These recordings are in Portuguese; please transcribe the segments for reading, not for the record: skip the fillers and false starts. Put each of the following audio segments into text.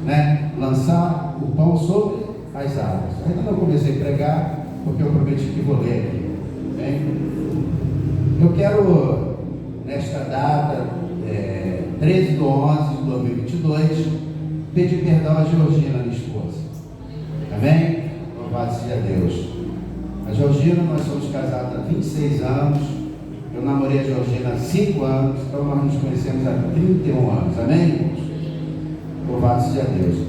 né, lançar o pão sobre as águas. Ainda não comecei a pregar, porque eu prometi que vou ler aqui. Bem? Eu quero, nesta data, 13/11/2022, pedir perdão a Georgina, minha esposa. Amém? Louvado seja Deus. A Georgina, nós somos casados há 26 anos. Eu namorei a Georgina há 5 anos, então nós nos conhecemos há 31 anos. Amém, irmãos? Louvado seja Deus.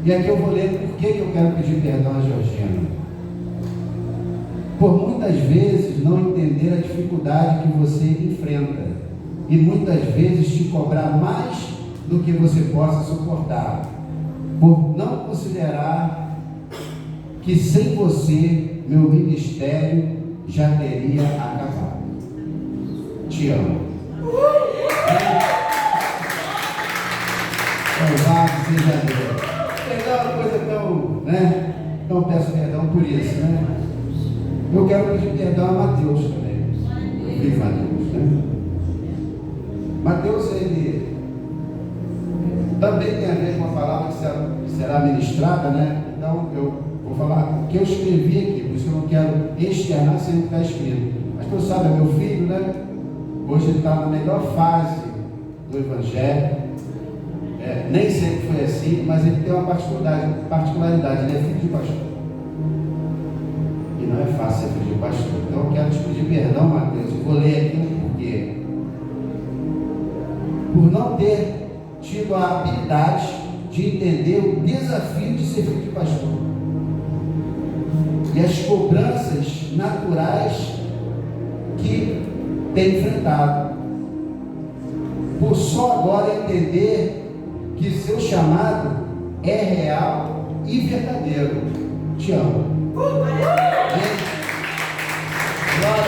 E aqui eu vou ler por que eu quero pedir perdão a Georgina. Por muitas vezes não entender a dificuldade que você enfrenta e muitas vezes te cobrar mais do que você possa suportar, por não considerar que sem você meu ministério já teria acabado. Te amo. Louvado seja Deus. Perdão é uma coisa tão, né? Então peço perdão por isso, né? Eu quero pedir perdão a Mateus também. O filho Mateus, né? Mateus, ele também tem a ver com a palavra que será ministrada, né? Então eu vou falar o que eu escrevi aqui, por isso eu não quero externar sem o que está escrito. Mas tu sabe, é meu filho, né? Hoje ele está na melhor fase do Evangelho. Nem sempre foi assim, mas ele tem uma particularidade, ele é filho de pastor. E não é fácil ser filho de pastor. Então eu quero te pedir perdão, Mateus, eu vou ler aqui um porquê. Por não ter tido a habilidade de entender o desafio de ser filho de pastor e as cobranças naturais que tem enfrentado, por só agora entender que seu chamado é real e verdadeiro. Te amo. Glória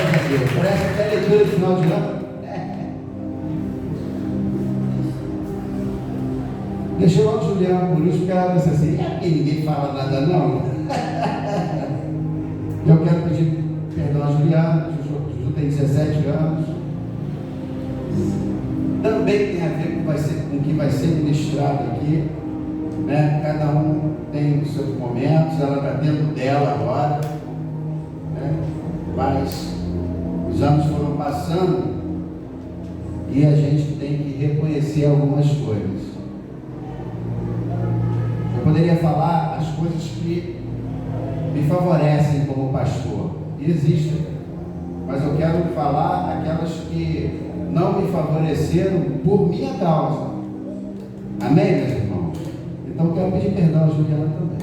a Deus. Parece até leitura de final de ano. Deixa eu logo Juliana por isso, porque ela disse assim: aqui ninguém fala nada não. Eu quero pedir perdão a Juliana. Juju tem 17 anos. Também tem a ver com o que vai ser ministrado aqui, né? Cada um tem os seus momentos, ela está dentro dela agora, né? Mas os anos foram passando e a gente tem que reconhecer algumas coisas. Eu poderia falar as coisas que me favorecem como pastor, e existem, mas eu quero falar aquelas que não me favoreceram por minha causa. Amém, meus irmãos? Então eu quero pedir perdão a Juliana também.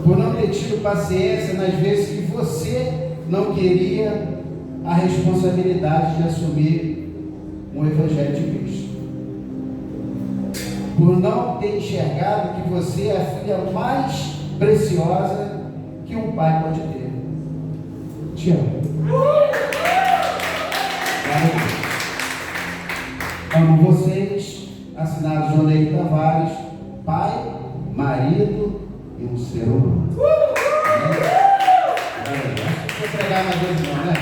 Por não ter tido paciência nas vezes que você não queria a responsabilidade de assumir um Evangelho de Cristo. Por não ter enxergado que você é a filha mais preciosa que um pai pode ter. Te amo. Amo vocês, assinado Joneio Tavares, pai, marido e um ser humano. Vou pregar mais dois não, né?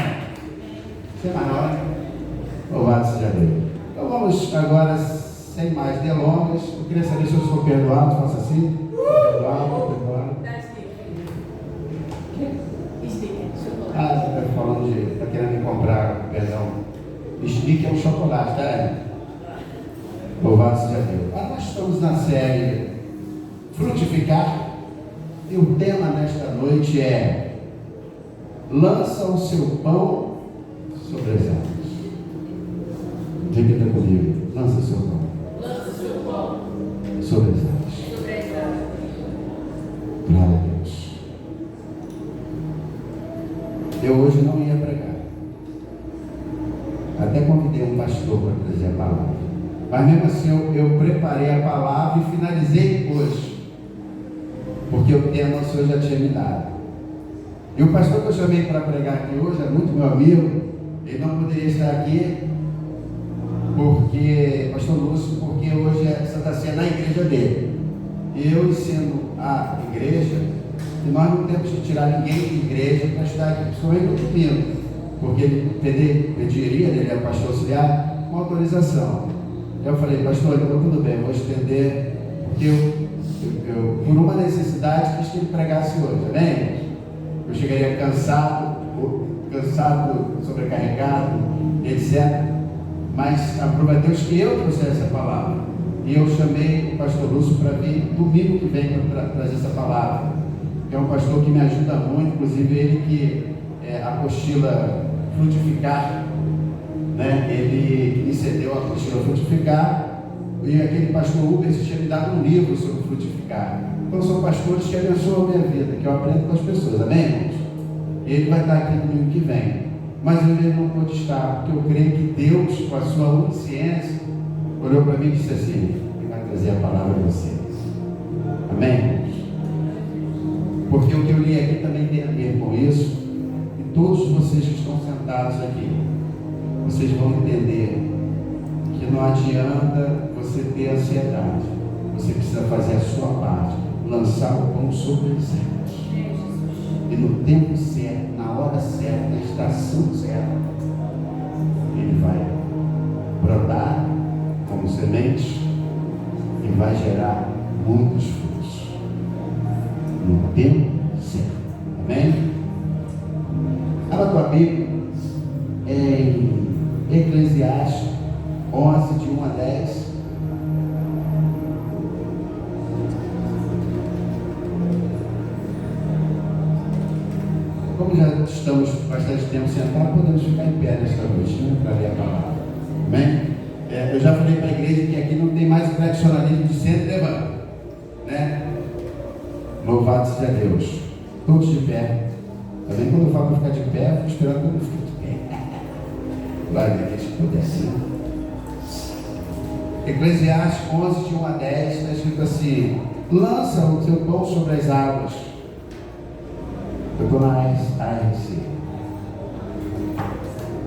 Semana hora. Louvado seja Deus. Então vamos agora, sem mais delongas. Eu queria saber se eu sou perdoado, faça assim. Perdoado. Ah, você está falando de. Está querendo me comprar, perdão. Stick é um chocolate, tá? Louvado seja Deus. Nós estamos na série Frutificar. E o tema nesta noite é: lança o seu pão sobre as águas. Repita comigo: lança o seu pão. Lança o seu pão sobre as águas. sobre as águas. Glória a Deus. Eu hoje não ia pregar. Até convidei um pastor para trazer a palavra. Mas mesmo assim eu preparei a palavra e finalizei hoje. Porque o tema o Senhor já tinha me dado. E o pastor que eu chamei para pregar aqui hoje é muito meu amigo. Ele não poderia estar aqui, porque, pastor Lúcio, porque hoje é Santa Ceia na igreja dele. E eu ensino a igreja, e nós não temos que tirar ninguém de igreja para estar aqui, principalmente no domingo, porque ele pediria, ele é pastor auxiliar, com autorização. Eu falei, pastor, então tudo bem, eu vou estender, porque eu por uma necessidade, quis que ele pregasse hoje, amém? Eu chegaria cansado, sobrecarregado, etc. Mas aproveitei que eu trouxesse essa palavra. E eu chamei o pastor Lúcio para vir domingo que vem para trazer essa palavra. Que é um pastor que me ajuda muito, inclusive ele que apostila Frutificar, né? Ele me cedeu a apostila Frutificar, e aquele pastor Uber tinha me dado um livro sobre frutificar. Então são pastores que abençoam a minha vida, que eu aprendo com as pessoas, amém, irmãos? Ele vai estar aqui no domingo que vem, mas ele não pôde estar, porque eu creio que Deus, com a sua onisciência, olhou para mim e disse assim: ele vai trazer a palavra a vocês, amém, irmãos? Porque o que eu li aqui também tem a ver com isso, e todos vocês que estão sentados aqui, vocês vão entender que não adianta você ter ansiedade, você precisa fazer a sua parte, lançar o pão sobre os céus, e no tempo certo, na hora certa, na estação certa, ele vai brotar como semente e vai gerar muitos frutos no tempo certo, amém? Abra tua Bíblia em Eclesiastes 11, de 1 a 10. Como já estamos bastante tempo sentados, podemos ficar em pé nesta noite, né, para ler a palavra. Amém? Eu já falei para a igreja que aqui não tem mais o tradicionalismo de centro e levanta, né? Louvado seja Deus. Todos de pé. Também quando eu falo para ficar de pé, eu fico esperando todo mundo ficar de pé. Glória a Deus, se puder assim. Eclesiastes 11, de 1 a 10, está escrito assim: lança o teu pão sobre as águas, tornarás a encher.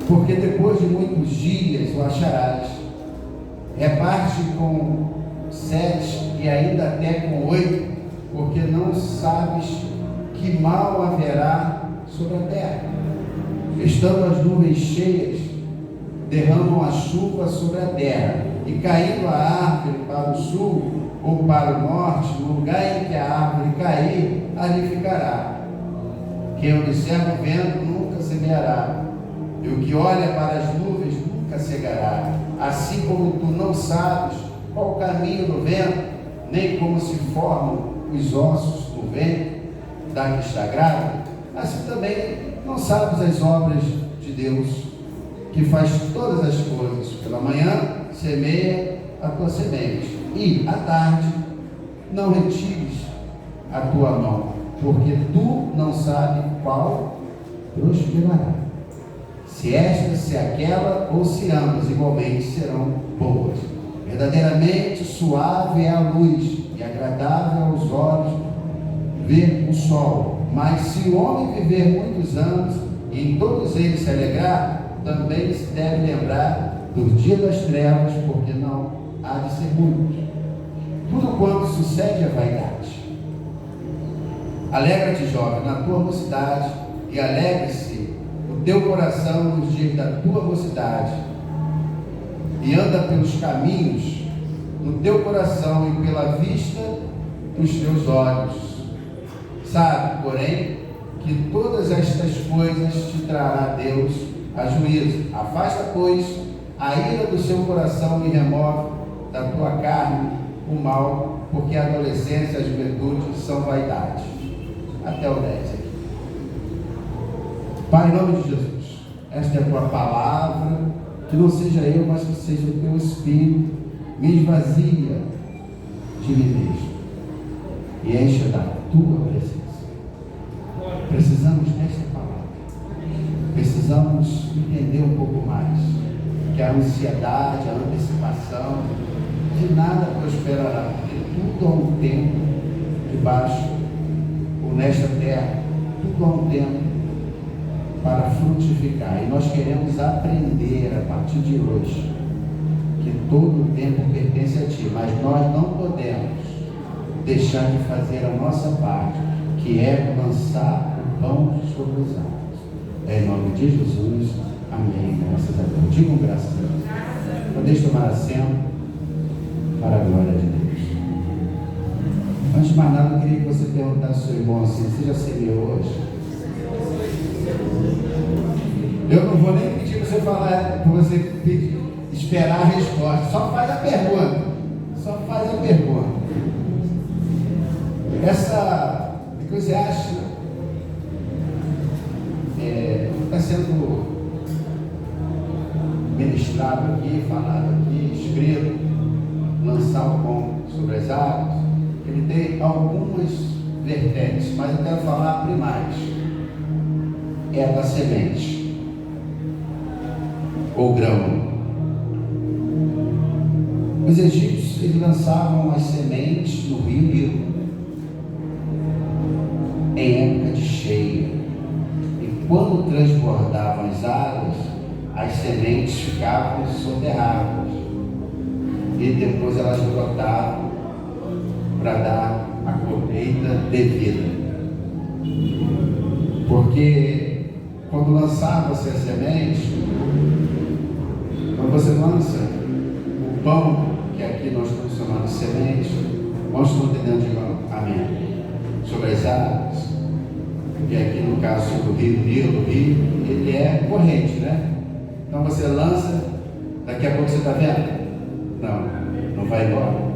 Porque depois de muitos dias o acharás. Reparte com 7 e ainda até com 8, porque não sabes que mal haverá sobre a terra. Estando as nuvens cheias, derramam a chuva sobre a terra, e caindo a árvore para o sul ou para o norte, no lugar em que a árvore cair, ali ficará. Quem observa o vento nunca semeará, e o que olha para as nuvens nunca cegará. Assim como tu não sabes qual o caminho do vento, nem como se formam os ossos do ventre da que está grávida, assim também não sabes as obras de Deus, que faz todas as coisas. Pela manhã semeia a tua semente, e à tarde não retires a tua mão, porque tu não sabes qual prosperará, se esta, se aquela, ou se ambas igualmente serão boas. Verdadeiramente suave é a luz, e agradável aos olhos ver o sol. Mas se o homem viver muitos anos, e em todos eles se alegrar, também se deve lembrar do dia das trevas, porque não há de ser muito. Tudo quanto sucede é vaidade. Alegra-te, jovem, na tua mocidade, e alegre-se o teu coração nos dias da tua mocidade, e anda pelos caminhos do teu coração e pela vista dos teus olhos. Sabe, porém, que todas estas coisas te trará Deus a juízo. Afasta, pois, a ira do seu coração e remove da tua carne o mal, porque a adolescência e a juventude são vaidade. Até o 10 aqui. Pai, em nome de Jesus, esta é a tua palavra, que não seja eu, mas que seja o teu Espírito, me esvazia de mim mesmo e encha da tua presença. Precisamos desta palavra, precisamos entender um pouco mais que a ansiedade, a antecipação, de nada prosperará, porque tudo há um tempo debaixo ou nesta terra, tudo há um tempo para frutificar, e nós queremos aprender a partir de hoje que todo o tempo pertence a Ti, mas nós não podemos deixar de fazer a nossa parte, que é lançar o pão sobre as águas. Em nome de Jesus, amém. Graças a Deus. Digam graças a Deus. Podem tomar assento. para a glória de Deus. Antes de mais nada, eu queria que você perguntasse ao seu irmão assim: você já semeou hoje? Eu não vou nem pedir para você falar, para você pedir, esperar a resposta. Só faz a pergunta. Só faz a pergunta. Essa Eclesiastes está sendo ministrado aqui, falado aqui, escrito, lançar o pão sobre as águas. Ele tem algumas vertentes, mas eu quero falar primais. É da semente, ou grão. Os egípcios, eles lançavam as sementes no rio Nilo, em época de cheia. E quando transbordavam as águas, as sementes ficavam soterradas. E depois elas brotavam para dar a colheita devida. Porque quando lançava-se a semente, quando você lança o pão, que aqui nós estamos chamando de semente, nós estamos entendendo, digamos, amém, sobre as águas, que aqui no caso sobre o rio Nilo, ele é corrente, né? Então você lança, daqui a pouco você está vendo? Não vai embora.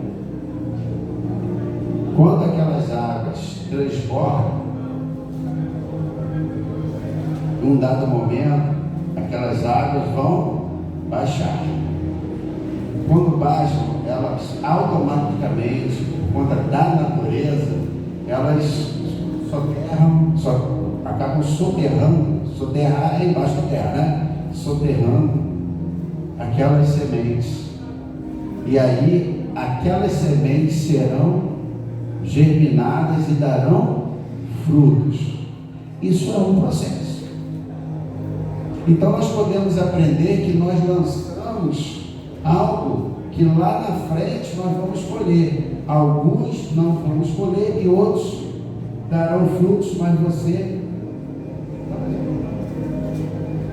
Quando aquelas águas transbordam, em um dado momento, aquelas águas vão baixar. Quando baixam, elas automaticamente, por conta da natureza, elas acabam soterrar é embaixo da terra, né? Soterrando aquelas sementes. E aí, aquelas sementes serão germinadas e darão frutos. Isso é um processo. Então nós podemos aprender que nós lançamos algo que lá na frente nós vamos colher. Alguns não vamos colher e outros darão frutos, mas você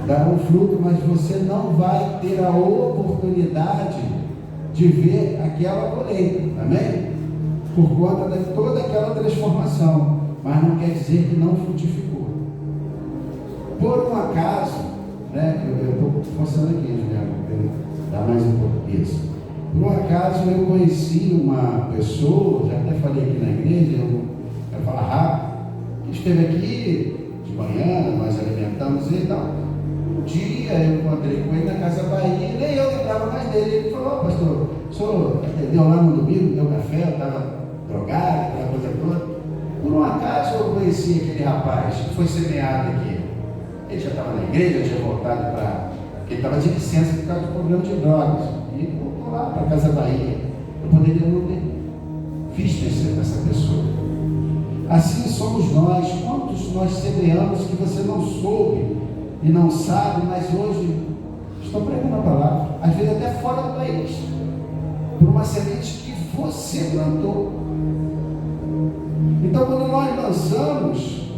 darão fruto, mas você não vai ter a oportunidade de ver aquela colheita, amém? Por conta de toda aquela transformação, mas não quer dizer que não frutificou. Por um acaso, né? Eu estou forçando aqui, Juliano, para dar mais um português. Por um acaso eu conheci uma pessoa, já até falei aqui na igreja, eu quero falar rápido, que esteve aqui de manhã, nós alimentamos e tal. Um dia eu encontrei com ele na Casa Bahia, e nem eu lembrava mais dele. Ele falou: pastor, o senhor atendeu lá no domingo, deu café, eu estava drogado, aquela coisa toda. Por um acaso eu conheci aquele rapaz que foi semeado aqui. Ele já estava na igreja, tinha voltado para... Ele estava de licença por causa do problema de drogas. E ele voltou lá para a Casa Bahia. Eu poderia não ter visto essa pessoa. Assim somos nós. Quantos nós semeamos que você não soube e não sabe, mas hoje estou pregando a palavra, às vezes até fora do país, por uma semente que você plantou. Então, quando nós lançamos,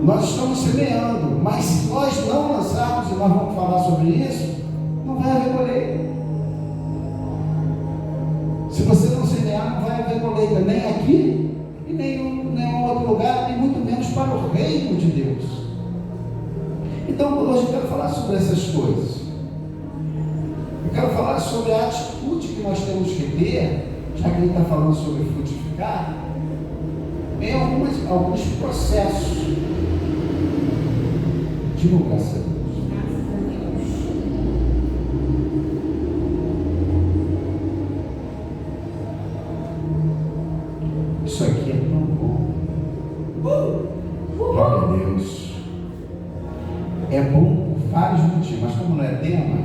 nós estamos semeando, mas se nós não lançarmos, e nós vamos falar sobre isso, não vai haver colheita. Se você não semear, não vai haver colheita, nem aqui e nem em nenhum outro lugar, nem muito menos para o reino de Deus. Então, hoje eu quero falar sobre essas coisas. Eu quero falar sobre a atitude que nós temos que ter, já que ele está falando sobre frutificar, em alguns processos de divulgação. Isso aqui é tão bom. Glória a Deus. É bom por vários motivos, mas como não é tema,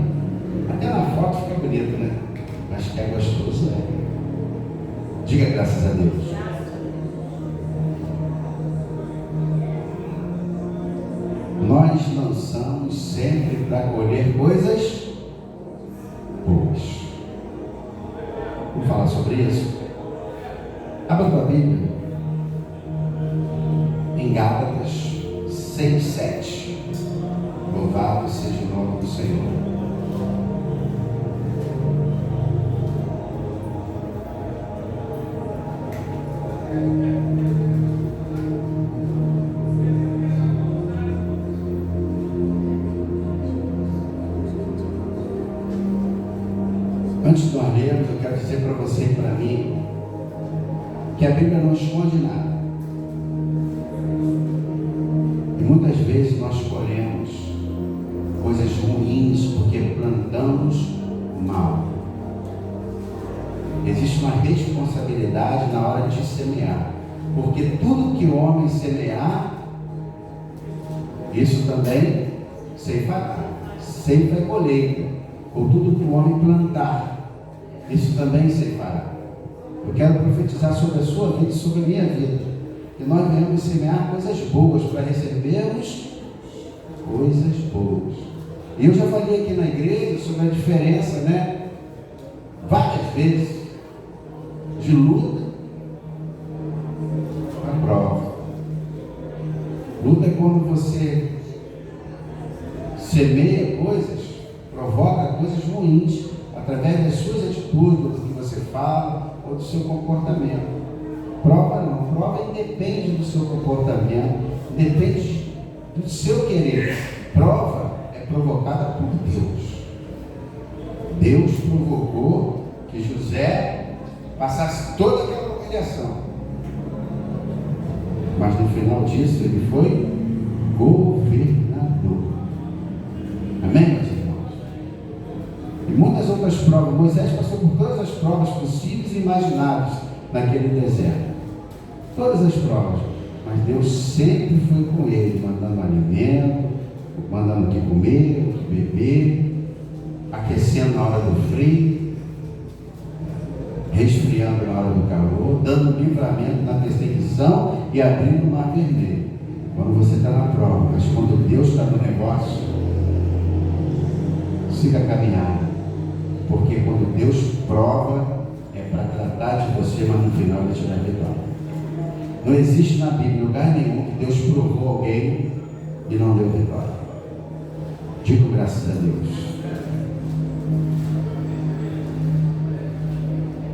até na foto fica bonito, né? Mas que é gostoso, né? Diga graças a Deus. Nós lançamos sempre para colher coisas boas. Vamos falar sobre isso? Abra a tua Bíblia em Gálatas 6:7. Louvado seja o nome do Senhor. Antes de nós lermos, eu quero dizer para você e para mim que a Bíblia não esconde nada. E muitas vezes nós colhemos coisas ruins porque plantamos mal. Existe uma responsabilidade na hora de semear, porque tudo que o homem semear, isso também ceifará. Ceifa é colheita, ou tudo que o homem plantar, isso também ceifará. Eu quero profetizar sobre a sua vida e sobre a minha vida, que nós venhamos semear coisas boas para recebermos coisas boas. E eu já falei aqui na igreja sobre a diferença, várias vezes, de luta para prova. Luta é quando você semeia coisas, provoca coisas ruins, através das suas atitudes, do que você fala, ou do seu comportamento. Prova não, prova independe do seu comportamento, depende do seu querer. Prova é provocada por Deus. Deus provocou que José passasse toda aquela humilhação, mas no final disso ele foi governador. Amém, meus irmãos? E muitas outras provas. Moisés passou por todas as provas possíveis e imagináveis naquele deserto, todas as provas, mas Deus sempre foi com ele, mandando alimento, mandando o que comer, o que beber, aquecendo na hora do frio, resfriando na hora do calor, dando livramento na perseguição e abrindo o mar vermelho. Quando você está na prova, mas quando Deus está no negócio, siga caminhando, porque quando Deus prova, é para tratar de você, mas no final ele te dá vitória. Não existe na Bíblia lugar nenhum que Deus provou alguém e não deu vitória. Digo graças a Deus.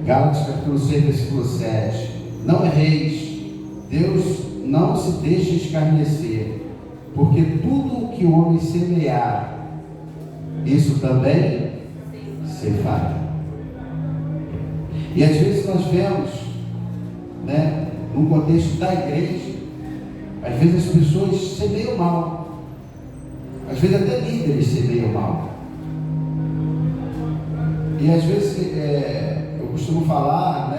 Gálatas capítulo 6, versículo 7. Não erreis, Deus não se deixa escarnecer, porque tudo o que o homem semear, isso também ceifará. E às vezes nós vemos, no contexto da igreja, às vezes as pessoas semeiam mal, às vezes até líderes semeiam mal. E às vezes eu costumo falar,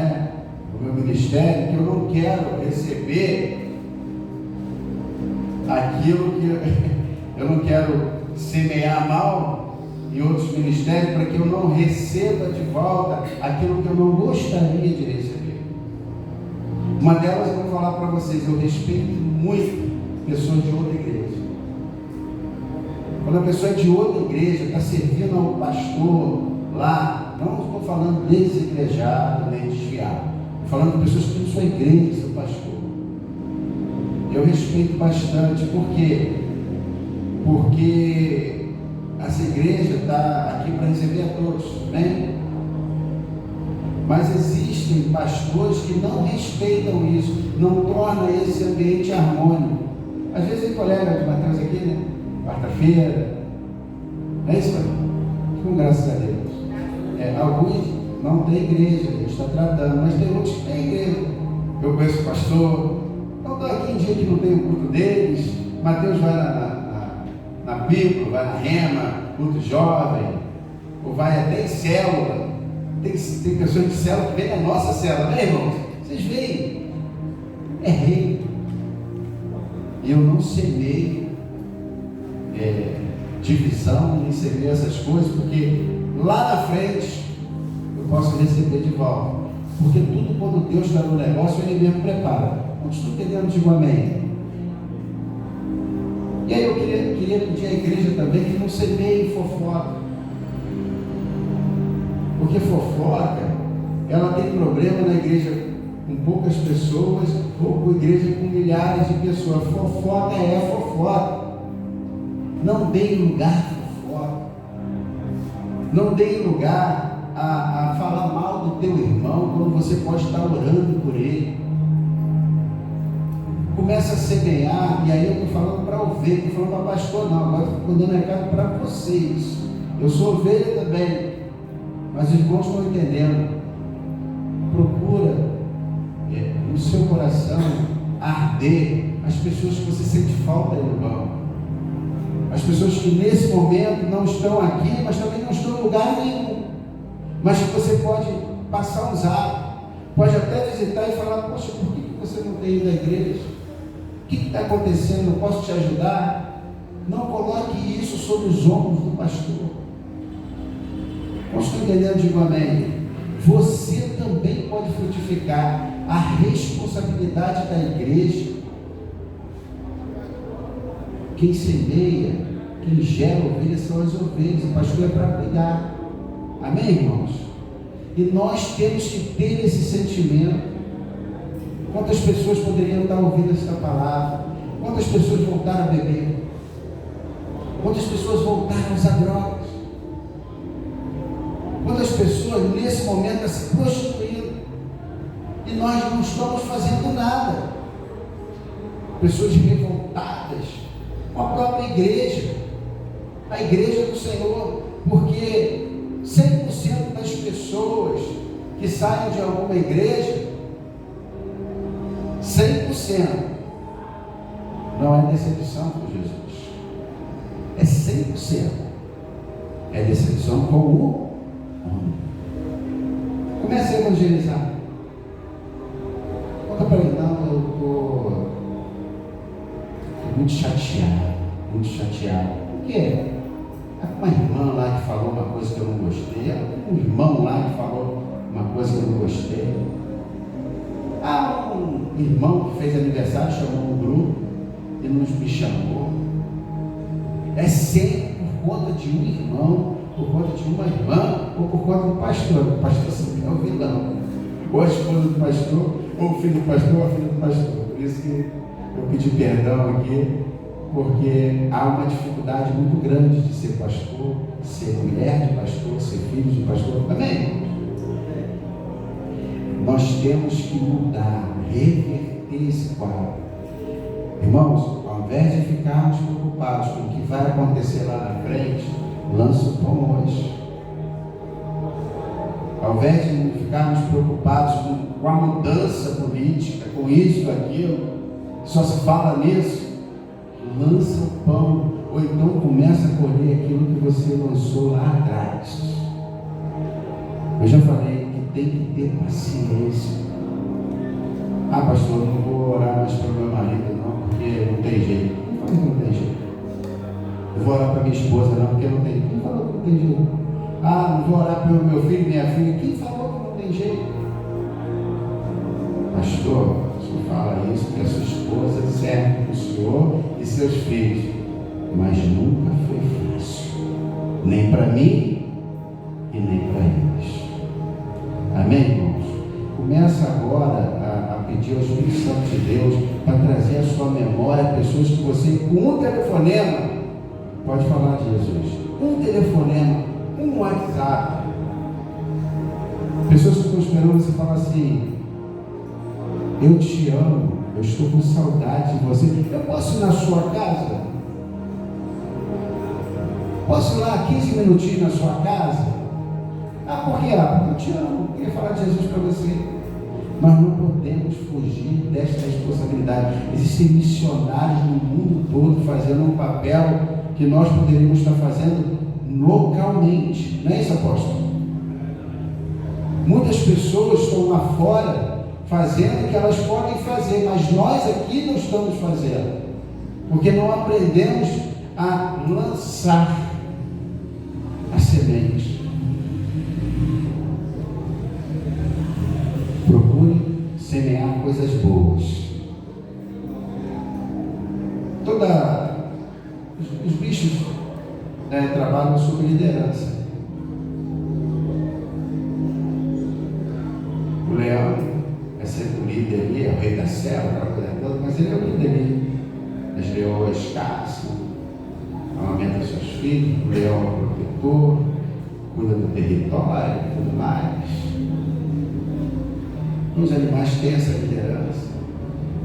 no meu ministério, que eu não quero receber aquilo que eu não quero semear mal em outros ministérios, para que eu não receba de volta aquilo que eu não gostaria de receber. Uma delas eu vou falar para vocês: eu respeito muito pessoas de outra igreja. Quando a pessoa é de outra igreja, está servindo ao pastor lá, não estou falando desigrejado nem desviado, estou falando de pessoas que têm sua igreja, seu pastor. Eu respeito bastante. Por quê? Porque essa igreja está aqui para receber a todos, mas existem pastores que não respeitam isso, não tornam esse ambiente harmônico. Às vezes tem colega de Mateus aqui, quarta-feira, não é isso, pai? Com graças a Deus. Alguns não têm igreja, a gente está tratando, mas tem outros que têm igreja. Eu conheço o pastor, não estou aqui em dia que não tem o culto deles. Mateus vai na Bíblia, vai na Rema, culto jovem, ou vai até em célula. Tem pessoas de célula que vêm na nossa célula, irmãos? Vocês veem? É rei. E eu não semeio divisão, nem semeio essas coisas, porque lá na frente eu posso receber de volta. Porque tudo, quando Deus está no negócio, Ele mesmo prepara. Não estou entendendo, digo amém. E aí eu queria pedir à igreja também que não semeie fofoca. Porque fofoca, ela tem problema na igreja com poucas pessoas, ou com igreja com milhares de pessoas. Fofoca é fofoca. Não dê lugar à fofoca. Não dê lugar a falar mal do teu irmão, quando você pode estar orando por ele. começa a semear, e aí eu estou falando para ovelha, estou falando para pastor não, agora estou dando recado para vocês. Eu sou ovelha também, mas os irmãos estão entendendo. Procura no seu coração arder as pessoas que você sente falta, irmão. As pessoas que nesse momento não estão aqui, mas também não estão em lugar nenhum. Mas que você pode passar um zap, pode até visitar e falar: poxa, por que você não tem ido à igreja? O que está acontecendo? Eu posso te ajudar? Não coloque isso sobre os ombros do pastor. Como estou entendendo? Digo amém. Você também pode frutificar. A responsabilidade da igreja, quem semeia, quem gera ovelhas são as ovelhas. O pastor é para cuidar. Amém, irmãos? E nós temos que ter esse sentimento. Quantas pessoas poderiam estar ouvindo essa palavra? Quantas pessoas voltaram a beber? Quantas pessoas voltaram a usar drogas? Quantas pessoas nesse momento estão se prostituindo? E nós não estamos fazendo nada. Pessoas revoltadas com a própria igreja, a igreja do Senhor, porque 100% das pessoas que saem de alguma igreja, 100% não é decepção com Jesus, é 100% é decepção com o homem. Comece a evangelizar. Conta para ele: não, eu estou muito chateado. Por quê? Uma irmã lá que falou uma coisa que eu não gostei, um irmão lá que falou uma coisa que eu não gostei. Um irmão que fez aniversário chamou um grupo e não me chamou. É sempre por conta de um irmão, por conta de uma irmã, ou por conta do pastor. O pastor sempre é o vilão, ou a esposa do pastor, ou o filho do pastor, ou a filha do pastor. Por isso que eu pedi perdão aqui, porque há uma dificuldade muito grande de ser pastor, ser mulher de pastor, ser filho de pastor. Amém? Nós temos que mudar, reverter esse quadro. Irmãos, ao invés de ficarmos preocupados com o que vai acontecer lá na frente, lança o pão hoje. Ao invés de ficarmos preocupados com a mudança política, com isso, aquilo, só se fala nisso, lança o pão, ou então começa a colher aquilo que você lançou lá atrás. Eu já falei que tem que ter paciência. Pastor, não vou orar mais para o meu marido não, porque não tem jeito. Quem falou que não tem jeito? Eu vou orar para minha esposa não, porque não tem jeito. Quem falou que não tem jeito? Não vou orar pelo meu filho e minha filha. Quem falou que não tem jeito? Pastor, o senhor fala isso porque a sua esposa serve o senhor e seus filhos, mas nunca foi fácil, nem para mim e nem para eles. Amém, irmãos? Começa agora a pedir ao Espírito Santo de Deus para trazer à sua memória pessoas que você, com um telefonema, pode falar de Jesus. Um telefonema, um WhatsApp. Pessoas que estão esperando você falar assim: eu te amo, eu estou com saudade de você. Eu posso ir na sua casa? Posso ir lá 15 minutinhos na sua casa? Por quê? Porque eu te amo, eu queria falar de Jesus para você. Nós não podemos fugir desta responsabilidade. Existem missionários no mundo todo fazendo um papel que nós poderíamos estar fazendo localmente. Não é isso, apóstolo? Muitas pessoas estão lá fora fazendo o que elas podem fazer, mas nós aqui não estamos fazendo, porque não aprendemos a lançar a semente. Procure semear coisas boas. Os bichos trabalham sob liderança. O leão é sempre o líder ali, é o rei da selva, aquela coisa toda, mas ele é o líder ali. As leoas caçam, amamentam seus filhos, o leão é o protetor, cuida do território e tudo mais. Os animais têm essa liderança.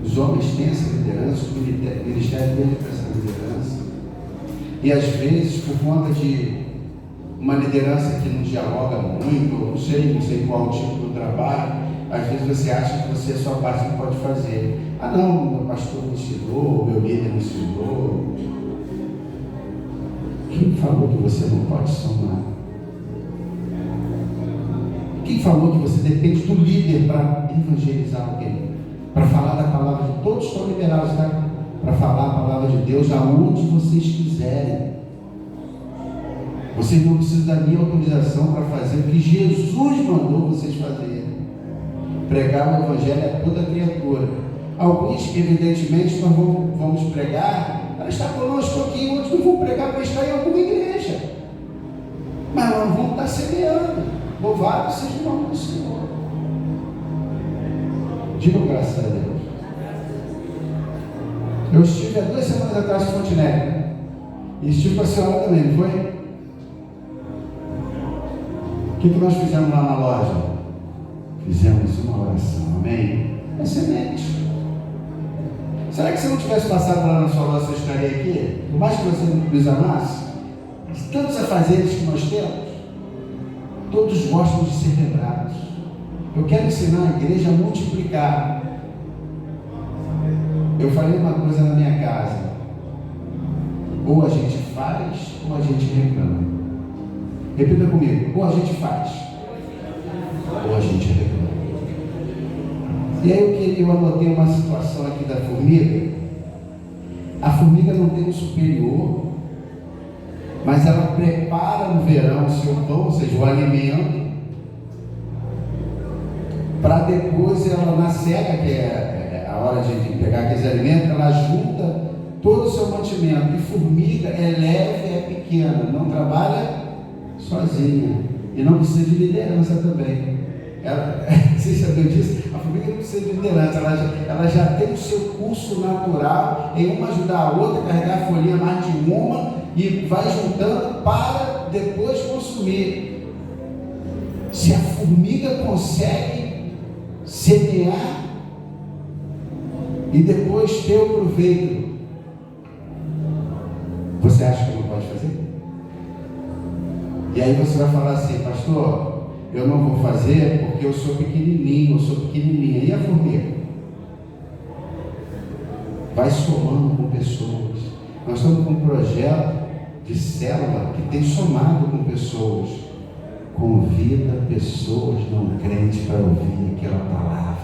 Os homens têm essa liderança, o ministério dele tem essa liderança. E às vezes, por conta de uma liderança que não dialoga muito, não sei qual tipo do trabalho, às vezes você acha que você a sua parte não pode fazer. Ah não, meu pastor me ensinou, meu líder me ensinou. Quem falou que você não pode somar? Quem falou que você depende do líder para evangelizar alguém? Para falar da palavra de todos estão liberados, tá? Para falar a palavra de Deus aonde vocês quiserem. Vocês não precisam da minha autorização para fazer o que Jesus mandou vocês fazerem. Pregar o evangelho a toda criatura. Alguns, evidentemente, nós vamos pregar para estar conosco aqui, outros não vão pregar para estar em alguma igreja. Mas nós vamos estar semeando. Louvado seja o nome do Senhor. Diga graças a Deus. Eu estive há 2 semanas atrás em Fonte Negra. E estive com a senhora também, não foi? O que nós fizemos lá na loja? Fizemos uma oração, amém? É semente. Será que se eu não tivesse passado lá na sua loja, você estaria aqui? Por mais que você nos amasse, tantos afazeres que nós temos, todos gostam de ser lembrados. Eu quero ensinar a igreja a multiplicar. Eu falei uma coisa na minha casa: ou a gente faz, ou a gente reclama. Repita comigo: ou a gente faz, ou a gente reclama. E aí eu anotei uma situação aqui da formiga. A formiga não tem um superior, mas ela prepara no verão o seu pão, ou seja, o alimento, para depois ela, na seca, que é a hora de pegar aqueles alimentos, ela junta todo o seu mantimento. E formiga é leve, é pequena, não trabalha sozinha e não precisa de liderança também. Vocês sabiam disso? A formiga não precisa de liderança, ela já tem o seu curso natural em uma ajudar a outra, carregar a folhinha mais de uma e vai juntando para depois consumir. Se a formiga consegue semear e depois ter o proveito, você acha que não pode fazer? E aí você vai falar assim: pastor, eu não vou fazer porque eu sou pequenininho, eu sou pequenininha. E a formiga? Vai somando com pessoas. Nós estamos com um projeto de célula que tem somado com pessoas. Convida pessoas não crentes para ouvir aquela palavra.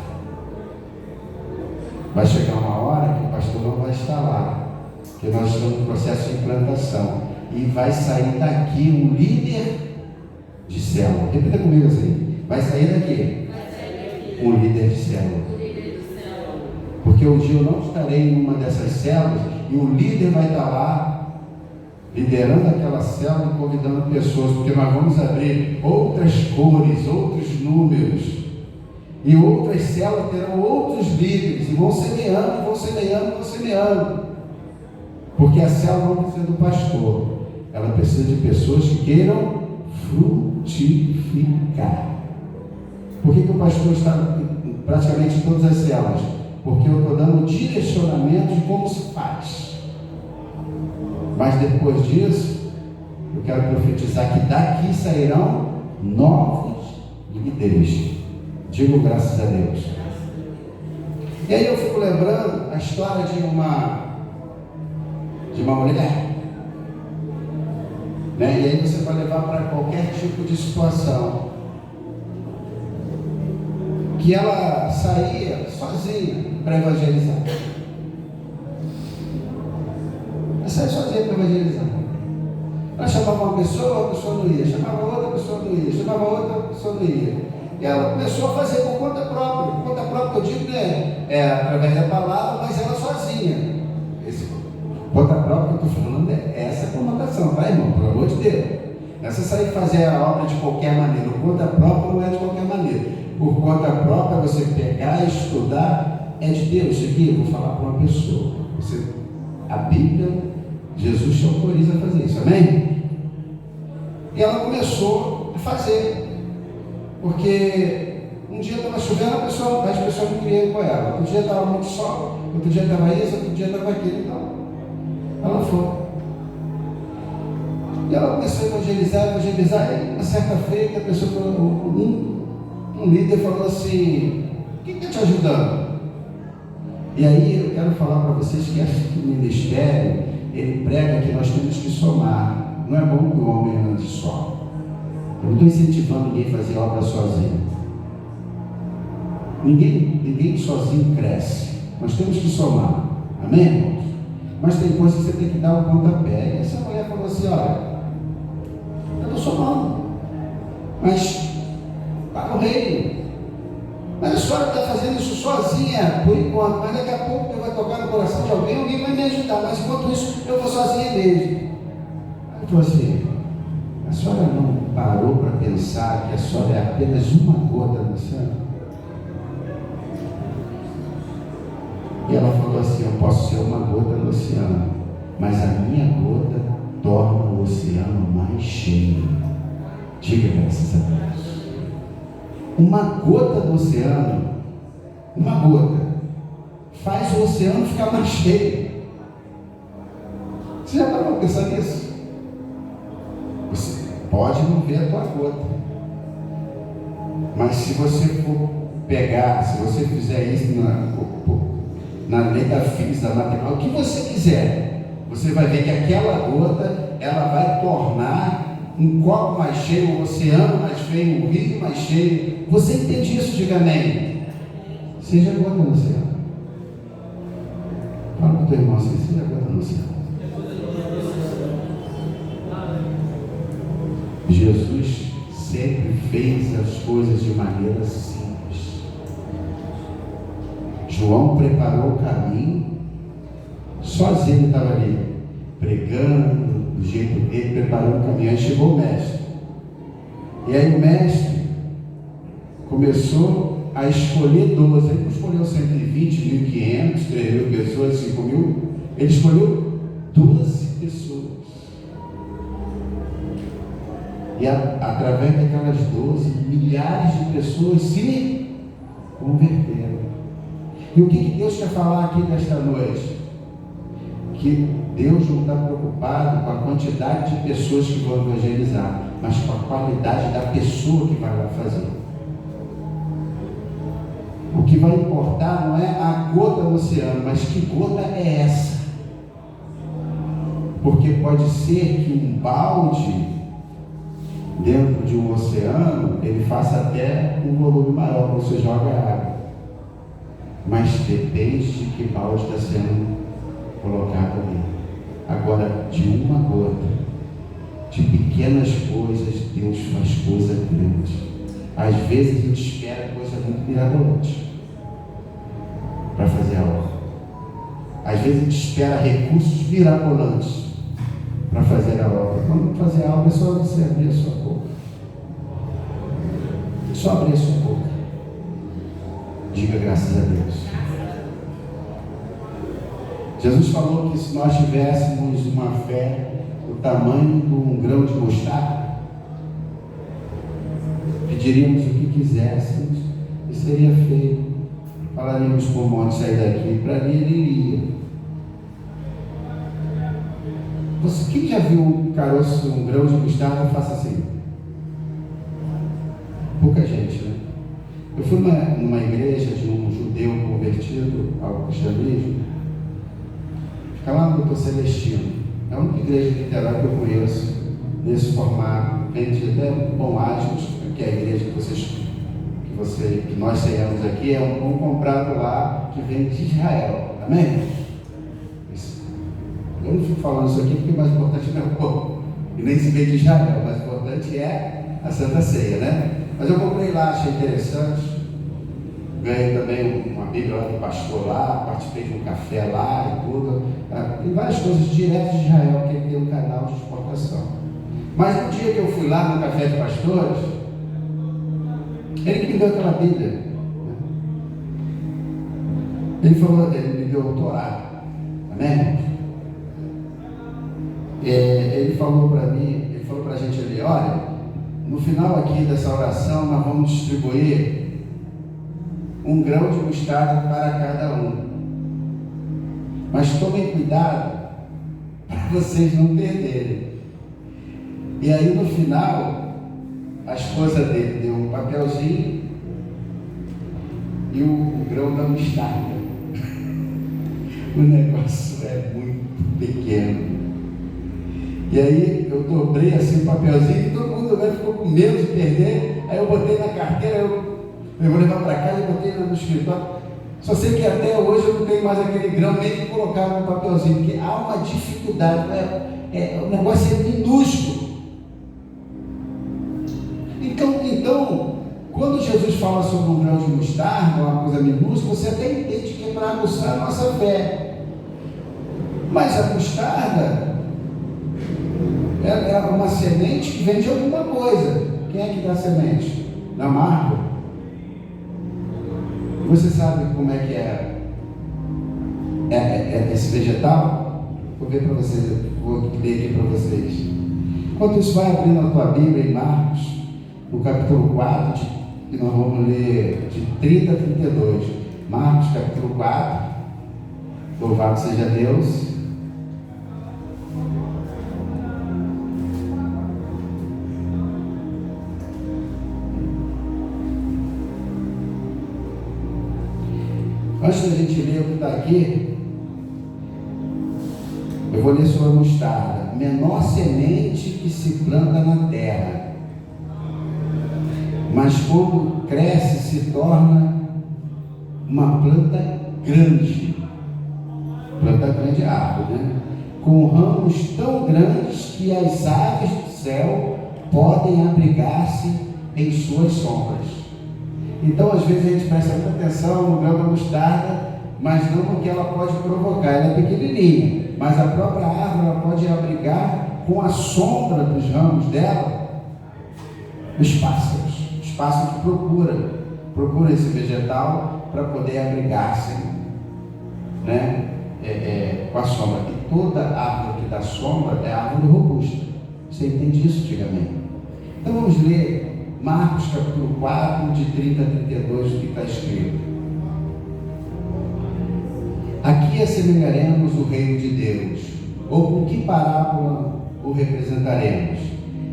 Vai chegar uma hora que o pastor não vai estar lá, porque nós estamos no processo de implantação, e vai sair daqui um líder de célula. Repita comigo assim: vai sair daqui um líder de célula. Porque um dia eu não estarei em uma dessas células e o líder vai estar lá liderando aquela célula e convidando pessoas, porque nós vamos abrir outras cores, outros números, e outras células terão outros líderes, e vão semeando, vão semeando, vão semeando. Porque a célula não precisa do pastor, ela precisa de pessoas que queiram frutificar. Por que o pastor está praticamente em todas as células? Porque eu estou dando direcionamento de como se faz. Mas depois disso, eu quero profetizar que daqui sairão novos líderes. Digo graças a Deus. E aí eu fico lembrando a história de uma mulher, né? E aí você vai levar para qualquer tipo de situação, que ela saía sozinha para evangelizar. Ela saía sozinha para evangelizar. Ela chamava uma pessoa, a pessoa não ia. Chamava outra, a pessoa não ia. Chamava outra, a pessoa não ia. E ela começou a fazer por conta própria. Por conta própria, que eu digo, né? É através da palavra, mas ela sozinha. Esse conta própria que eu estou falando é essa conotação, tá, irmão? Pelo amor de Deus. Essa sair fazer a obra de qualquer maneira. Por conta própria não é de qualquer maneira. Por conta própria, você pegar e estudar, é de Deus. Isso aqui eu vou falar para uma pessoa. A Bíblia, Jesus te autoriza a fazer isso, amém? E ela começou a fazer, porque um Um dia estava chovendo, as pessoas não queriam ir com ela. Outro dia estava muito sol, outro dia estava isso, outro dia estava aquilo. Então, ela foi. E ela começou a evangelizar. E uma certa feita, a pessoa falou, um líder falou assim: o que está te ajudando? E aí eu quero falar para vocês que acho que o ministério, ele prega que nós temos que somar. Não é bom que o homem ande só. Eu não estou incentivando ninguém a fazer obra sozinho. Ninguém sozinho cresce. Nós temos que somar. Amém, irmãos? Mas tem coisas que você tem que dar um pontapé. E essa mulher falou assim: olha, eu estou somando, mas para o reino. Mas a senhora está fazendo isso sozinha, por enquanto. Mas daqui a pouco Deus vai tocar no coração de alguém vai me ajudar. Mas enquanto isso, eu vou sozinha mesmo. Aí eu falei assim: a senhora não parou para pensar que a senhora é apenas uma gota no oceano? E ela falou assim: eu posso ser uma gota no oceano, mas a minha gota torna o oceano mais cheio. Diga graças a Deus. Uma gota do oceano, uma gota, faz o oceano ficar mais cheio. Você já parou para pensar nisso? Você pode não ver a tua gota, mas se você for pegar, se você fizer isso na lei da física, na matemática, o que você quiser, você vai ver que aquela gota, ela vai tornar um copo mais cheio, um oceano mais cheio, um rio mais cheio. Você entende isso? Diga amém. Seja gota no oceano. Fala para o teu irmão assim: seja gota no oceano. Jesus sempre fez as coisas de maneira simples. João preparou o caminho, sozinho estava ali, pregando do jeito dele, preparando o caminho. Aí chegou o mestre. E aí o mestre começou a escolher 12. Ele não escolheu 120, 1.500, 3.000 pessoas, 5.000. Ele escolheu 12 pessoas. E através daquelas 12, milhares de pessoas se converteram. E o que Deus quer falar aqui nesta noite? Que Deus não está preocupado com a quantidade de pessoas que vão evangelizar, mas com a qualidade da pessoa que vai lá fazer. O que vai importar não é a gota no oceano, mas que gota é essa? Porque pode ser que um balde dentro de um oceano, ele faça até um volume maior quando você joga água. Mas depende de que balde está sendo colocado ali. Agora, de uma gota, de pequenas coisas, Deus faz coisa grande. Às vezes a gente espera coisa muito mirabolante para fazer a obra. Às vezes a gente espera recursos mirabolantes para fazer a obra. Quando fazer a obra, é só você abrir a sua boca. Só abrir a sua boca. Diga graças a Deus. Jesus falou que se nós tivéssemos uma fé do tamanho de um grão de mostarda, pediríamos o que quiséssemos e seria feito. Falaríamos para o monte sair daqui, para ali ele iria. Quem já viu um caroço, um grão de mostarda, faça assim? Pouca gente, né? Eu fui numa igreja de um judeu convertido ao cristianismo, fica lá no Doutor Celestino. É a única igreja de Niterói que eu conheço nesse formato. Vende até Bom Asmos, que é a igreja que nós ceiamos aqui, é um pão comprado lá que vem de Israel. Amém? Eu não fico falando isso aqui porque o mais importante não é o pão, e nem se vê de Israel, o mais importante é a Santa Ceia, né? Mas eu comprei lá, achei interessante. Ganhei também uma Bíblia lá do pastor lá, participei de um café lá e tudo. Tem várias coisas direto de Israel, que ele tem um canal de exportação. Mas no dia que eu fui lá no café de pastores, ele que me deu aquela Bíblia. Ele me deu o Torá. Amém? Ele falou para mim, ele falou para a gente ali: olha, no final aqui dessa oração nós vamos distribuir um grão de mostarda para cada um. Mas tomem cuidado para vocês não perderem. E aí no final, a esposa dele deu um papelzinho e o grão da mostarda. O negócio é muito pequeno. E aí eu dobrei assim o papelzinho, todo mundo ficou com medo de perder. Aí eu botei na carteira, eu vou levar para casa e botei no escritório. Só sei que até hoje eu não tenho mais aquele grão nem que colocar no papelzinho, porque há uma dificuldade, o negócio é minúsculo. Então, quando Jesus fala sobre um grão de mostarda, uma coisa minúscula, você até entende que é para aguçar a nossa fé. Mas a mostarda é uma semente que vem de alguma coisa. Quem é que dá semente? Da árvore. Você sabe como é que é esse vegetal? Vou ver para vocês, vou ler aqui para vocês. Enquanto isso, vai abrindo a tua Bíblia em Marcos, no capítulo 4, que nós vamos ler de 30 a 32. Marcos, capítulo 4. Louvado seja Deus. Antes da gente ler o que está aqui, eu vou ler sobre a mostarda. Menor semente que se planta na terra, mas quando cresce se torna uma planta grande árvore, né? Com ramos tão grandes que as aves do céu podem abrigar-se em suas sombras. Então, às vezes, a gente presta muita atenção no grão da mostarda, mas não no que ela pode provocar. Ela é pequenininha, mas a própria árvore ela pode abrigar com a sombra dos ramos dela os pássaros. Os pássaros procuram esse vegetal para poder abrigar-se, né? Com a sombra. E toda árvore que dá sombra é árvore robusta. Você entende isso antigamente? Então, vamos ler Marcos capítulo 4, de 30 a 32, o que está escrito. Aqui assemelharemos o reino de Deus, ou com que parábola o representaremos?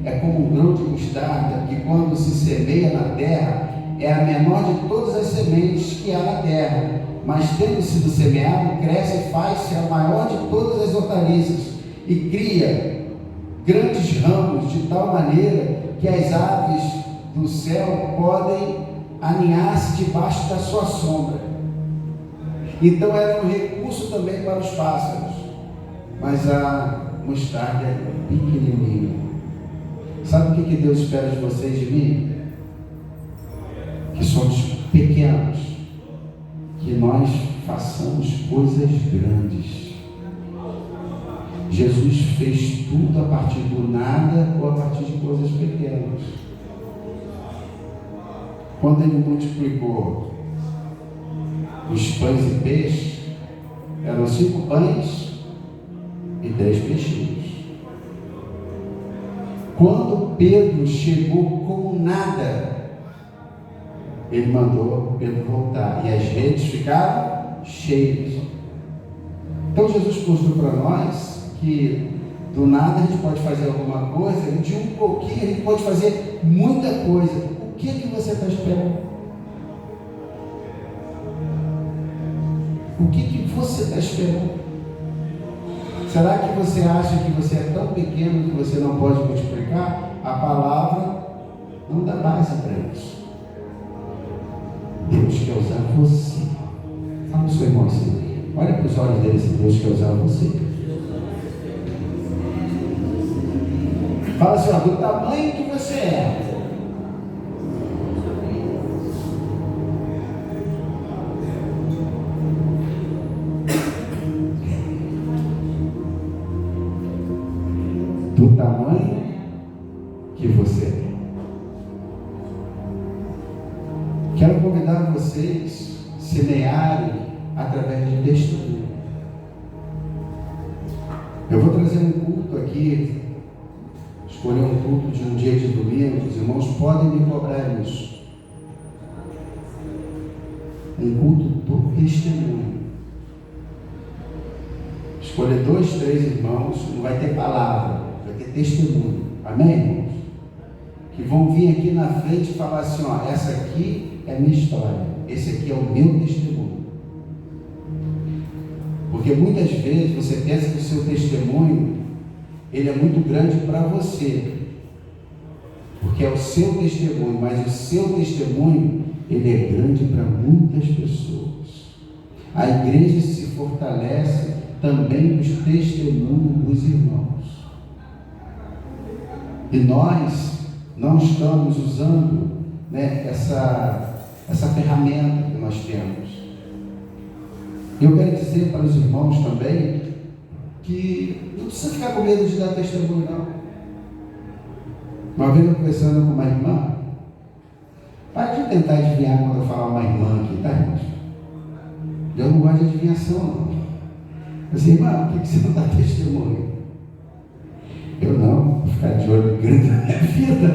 É como um grão de mostarda que, quando se semeia na terra, é a menor de todas as sementes que há na terra, mas tendo sido semeado, cresce e faz-se a maior de todas as hortaliças e cria grandes ramos de tal maneira que as aves do céu podem aninhar-se debaixo da sua sombra. Então era um recurso também para os pássaros, mas a mostarda é pequenininha. Sabe o que Deus espera de vocês e de mim? Que somos pequenos, que nós façamos coisas grandes. Jesus fez tudo a partir do nada ou a partir de coisas pequenas. Quando ele multiplicou os pães e peixes, eram 5 pães e 10 peixinhos. Quando Pedro chegou com nada, ele mandou Pedro voltar e as redes ficaram cheias. Então Jesus mostrou para nós que do nada a gente pode fazer alguma coisa, e de um pouquinho a gente pode fazer muita coisa. O que você está esperando? O que você está esperando? Será que você acha que você é tão pequeno que você não pode multiplicar? A palavra não dá base para isso. Deus quer usar você. Fala para o seu irmão assim, olha para os olhos dele assim, Deus quer usar você. Fala assim, ó, do tamanho que você é. Do tamanho que você é. Quero convidar vocês a semearem através de testemunho. Eu vou trazer um culto aqui, escolher um culto de um dia de domingo. Os irmãos podem me cobrar isso. Um culto do testemunho. Escolher 2, 3 irmãos, não vai ter palavra, vai ter testemunho. Amém, irmãos? Que vão vir aqui na frente e falar assim, ó, essa aqui é a minha história, esse aqui é o meu testemunho. Porque muitas vezes você pensa que o seu testemunho, ele é muito grande para você, porque é o seu testemunho, mas o seu testemunho, ele é grande para muitas pessoas. A igreja se fortalece também nos testemunhos dos irmãos. E nós não estamos usando, né, essa ferramenta que nós temos. Eu quero dizer para os irmãos também que não precisa ficar com medo de dar testemunho, não. Uma vez eu conversando com uma irmã, para de tentar adivinhar quando eu falar uma irmã aqui, tá, irmãos? Eu não gosto de adivinhação, não. Eu disse, irmã, por que você não dá testemunho? Eu não, vou ficar de olho grande na minha vida.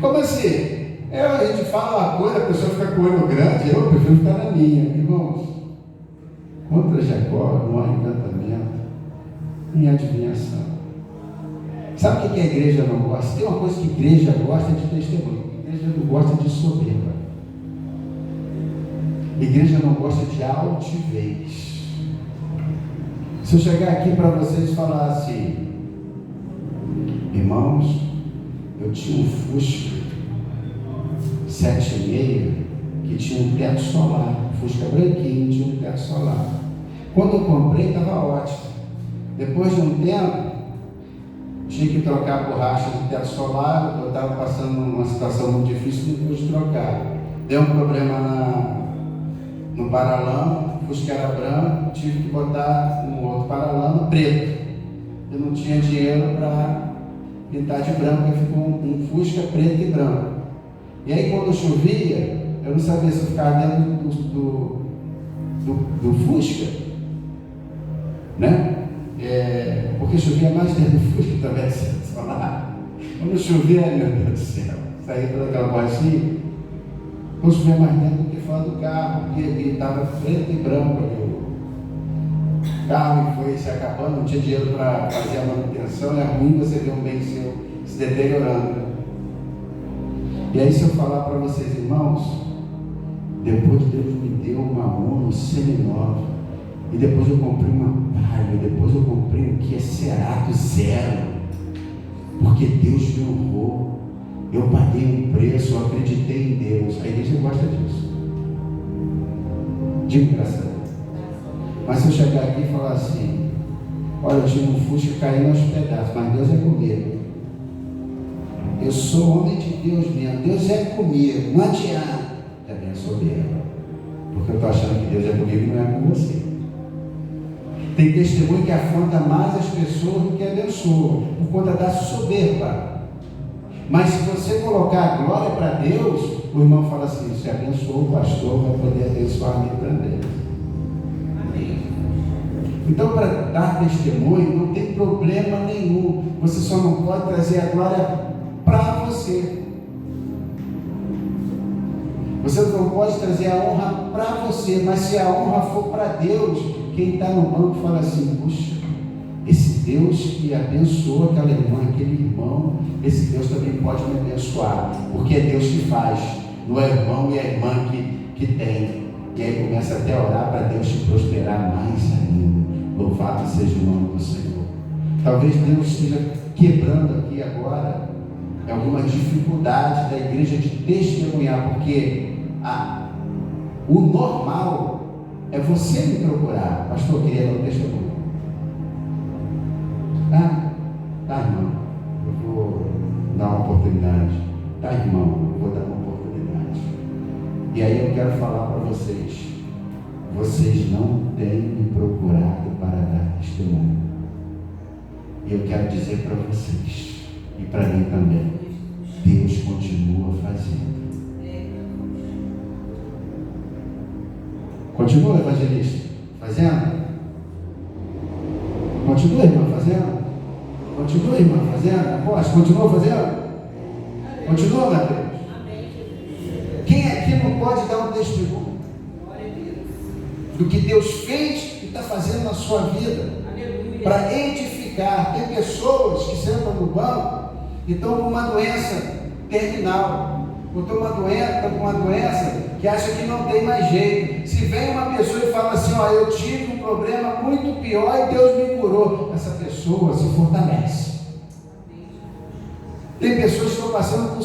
Como assim? A gente fala uma coisa, a pessoa fica com o olho grande, eu prefiro ficar na minha. Irmãos, contra Jacó não há encantamento, nem adivinhação. Sabe o que a igreja não gosta? Tem uma coisa que a igreja gosta de testemunho. A igreja não gosta de soberba. A igreja não gosta de altivez. Se eu chegar aqui para vocês e falar assim, irmãos, eu tinha um Fusca 7,5 que tinha um teto solar, Fusca branquinho, tinha um teto solar. Quando eu comprei estava ótimo. Depois de um tempo, tinha que trocar a borracha do teto solar, eu estava passando uma situação muito difícil depois de trocar. Deu um problema no paralama, o Fusca era branco, tive que botar um outro paralama preto. Eu não tinha dinheiro para pintar de branco, aí ficou um Fusca preto e branco. E aí quando chovia, eu não sabia se eu ficava dentro do Fusca, né? Porque chovia mais dentro do Fusca também, solar. Quando chovia, meu Deus do céu, saía toda aquela borrachinha, quando chovia mais dentro do que fora do carro, e estava preto e branco ali. O carro foi se acabando, não tinha dinheiro para fazer a manutenção, é ruim você ver um bem seu se deteriorando. E aí, se eu falar para vocês, irmãos, depois Deus me deu uma Uno seminova, e depois eu comprei uma Palio, depois eu comprei um Kia Cerato 0, porque Deus me honrou, eu paguei um preço, eu acreditei em Deus. A igreja gosta disso. Digo graças a Deus. Mas se eu chegar aqui e falar assim, olha, eu tinha um Fusca caindo aos pedaços, mas Deus é comigo. Eu sou homem de Deus mesmo, Deus é comigo, não adianta. Já vem a soberba, porque eu estou achando que Deus é comigo e não é com você. Tem testemunho que afronta mais as pessoas do que abençoa, por conta da soberba. Mas se você colocar a glória para Deus, o irmão fala assim, se abençoou o pastor, vai poder abençoar a mim também. Amém. Então, para dar testemunho, não tem problema nenhum. Você só não pode trazer a glória para você. Você não pode trazer a honra para você, mas se a honra for para Deus, quem está no banco fala assim, puxa, esse Deus que abençoou aquela irmã, aquele irmão, esse Deus também pode me abençoar, porque é Deus que faz, não é o irmão e a irmã que tem. E aí começa até a orar para Deus te prosperar mais ainda. Louvado seja o nome do Senhor. Talvez Deus esteja quebrando aqui agora alguma dificuldade da igreja de testemunhar, porque o normal é você me procurar, pastor, eu queria dar um testemunho. Tá, irmão, eu vou dar uma oportunidade. Tá, irmão, eu vou dar uma oportunidade. E aí eu quero falar para vocês, vocês não têm me procurado para dar testemunho. E eu quero dizer para vocês, e para mim também, Deus continua fazendo. Continua, evangelista, fazendo? Continua, irmã, fazendo? Continua, irmã, fazendo? Apóstolo, continua fazendo? Continua, Mateus? do que Deus fez e está fazendo na sua vida, para edificar. Tem pessoas que sentam no banco e estão com uma doença terminal, ou estão com uma doença que acha que não tem mais jeito. Se vem uma pessoa e fala assim: ó, eu tive um problema muito pior e Deus me curou, essa pessoa se fortalece. Tem pessoas que estão passando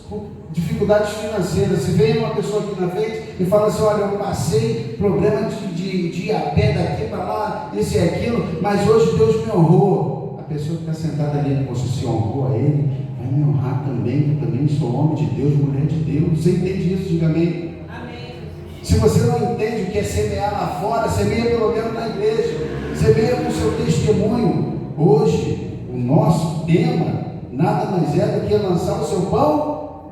por dificuldades financeiras. Se vem uma pessoa aqui na frente e fala assim: olha, eu passei problema de ir a pé daqui para lá, isso e aquilo, mas hoje Deus me honrou. A pessoa que está sentada ali, você se honrou a Ele, vai me honrar também, eu também sou homem de Deus, mulher de Deus. Você entende isso? Diga amém. Amém. Se você não entende o que é semear lá fora, semeia pelo menos na igreja, semeia com o seu testemunho. Hoje, o nosso tema nada mais é do que lançar o seu pão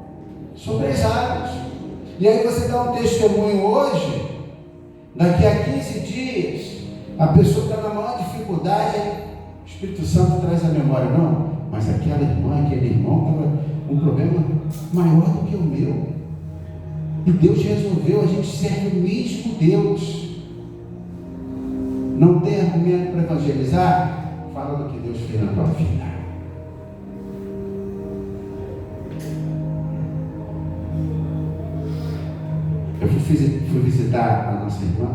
sobre as águas. E aí você dá um testemunho hoje, daqui a 15 dias, a pessoa está na maior dificuldade, o Espírito Santo traz a memória: não, mas aquela irmã, aquele irmão estava com um problema maior do que o meu, e Deus resolveu. A gente serve o mesmo Deus. Não tem argumento para evangelizar? Fala do que Deus fez na tua vida. Eu fui visitar a nossa irmã,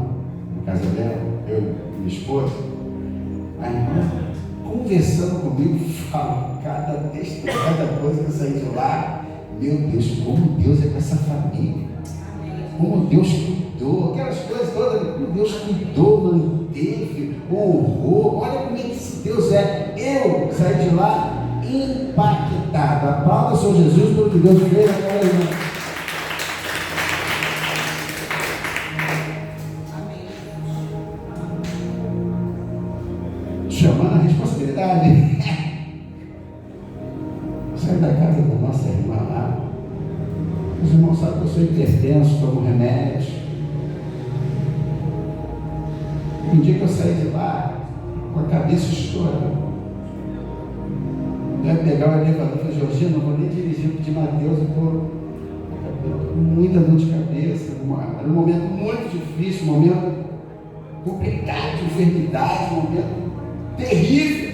na casa dela, eu e minha esposa. A irmã, conversando comigo, fala cada texto, cada coisa que eu saí de lá. Meu Deus, como Deus é com essa família. Como Deus cuidou, aquelas coisas todas, como Deus cuidou, manteve, honrou. Olha como é que esse Deus é. Eu saí de lá impactado. Aplauda o Senhor Jesus pelo que Deus fez naquela irmã. Chamando a responsabilidade. Sai da casa da nossa irmã lá. Os irmãos sabem que eu sou hipertenso, tomo remédio. Um dia que eu saí de lá com a cabeça estourando, eu ia pegar o elevador e falei: Georgina, não vou nem dirigir de Mateus, eu estou com muita dor de cabeça. Era um momento muito difícil, um momento complicado de enfermidade, um momento terrível.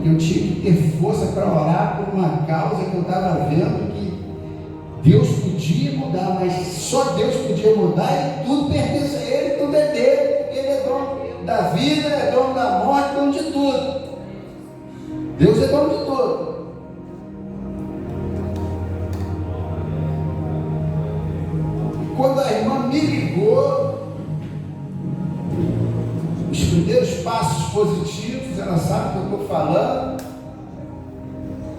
Eu tinha que ter força para orar por uma causa que eu estava vendo que Deus podia mudar, mas só Deus podia mudar, e tudo pertence a Ele, tudo é dele. Ele é dono da vida, é dono da morte, dono de tudo. Deus é dono de tudo. Quando a irmã me ligou, os primeiros passos positivos, ela sabe o que eu estou falando.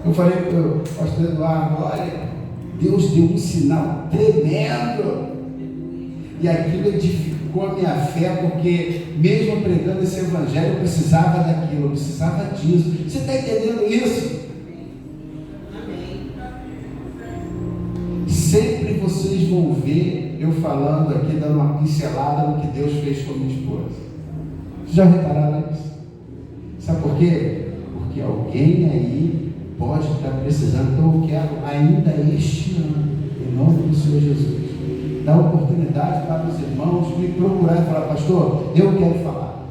Eu falei para o pastor Eduardo: olha, Deus deu um sinal tremendo, e aquilo edificou a minha fé, porque mesmo pregando esse evangelho, eu precisava daquilo, eu precisava disso. Você está entendendo isso? Sempre vocês vão ver eu falando aqui, dando uma pincelada no que Deus fez com a minha esposa. Já repararam isso? Sabe por quê? Porque alguém aí pode estar precisando. Então eu quero ainda este ano, em nome do Senhor Jesus, dar oportunidade para os irmãos me procurar e falar: pastor, eu quero falar.